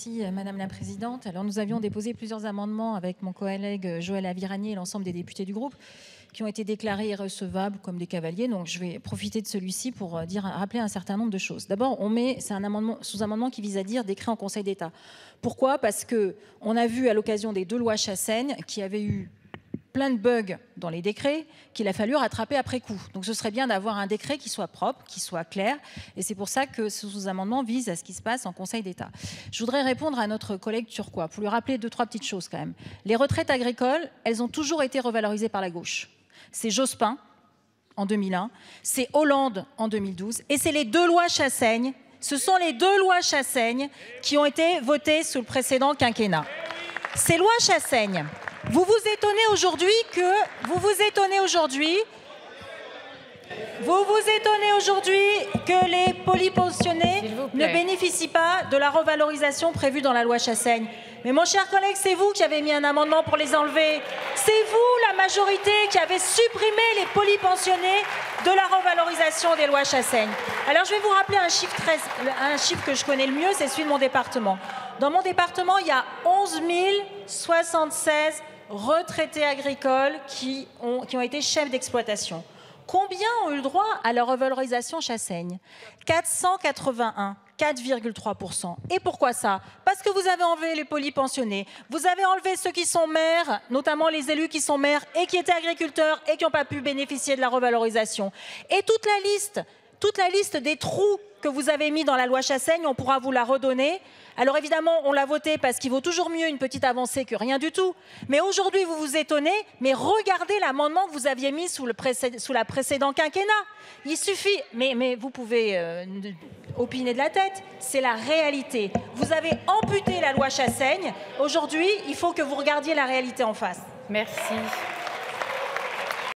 Merci Madame la Présidente. Alors nous avions déposé plusieurs amendements avec mon collègue Joël Aviragnet et l'ensemble des députés du groupe qui ont été déclarés irrecevables comme des cavaliers. Donc je vais profiter de celui-ci pour rappeler un certain nombre de choses. D'abord, c'est un amendement, sous-amendement qui vise à dire décret en Conseil d'État. Pourquoi? Parce qu'on a vu à l'occasion des 2 lois Chassaigne qui avaient eu plein de bugs dans les décrets qu'il a fallu rattraper après coup. Donc ce serait bien d'avoir un décret qui soit propre, qui soit clair, et c'est pour ça que ce sous-amendement vise à ce qui se passe en Conseil d'État. Je voudrais répondre à notre collègue Turquois, pour lui rappeler 2-3 petites choses quand même. Les retraites agricoles, elles ont toujours été revalorisées par la gauche. C'est Jospin en 2001, c'est Hollande en 2012, et c'est les 2 lois Chassaigne, ce sont les 2 lois Chassaigne qui ont été votées sous le précédent quinquennat. Ces lois Chassaigne, vous vous étonnez aujourd'hui que les polypensionnés ne bénéficient pas de la revalorisation prévue dans la loi Chassaigne. Mais mon cher collègue, c'est vous qui avez mis un amendement pour les enlever. C'est vous, la majorité, qui avez supprimé les polypensionnés de la revalorisation des lois Chassaigne. Alors je vais vous rappeler un chiffre que je connais le mieux, c'est celui de mon département. Dans mon département, il y a 11 076 retraités agricoles qui ont été chefs d'exploitation. Combien ont eu le droit à la revalorisation Chassaigne? 481, 4,3%. Et pourquoi ça? Parce que vous avez enlevé les polypensionnés, vous avez enlevé ceux qui sont maires, notamment les élus qui sont maires et qui étaient agriculteurs et qui n'ont pas pu bénéficier de la revalorisation. Et toute la liste des trous que vous avez mis dans la loi Chassaigne, on pourra vous la redonner. Alors évidemment, on l'a voté parce qu'il vaut toujours mieux une petite avancée que rien du tout. Mais aujourd'hui, vous vous étonnez, mais regardez l'amendement que vous aviez mis sous la précédente quinquennat. Il suffit, mais vous pouvez opiner de la tête, c'est la réalité. Vous avez amputé la loi Chassaigne. Aujourd'hui, il faut que vous regardiez la réalité en face. Merci.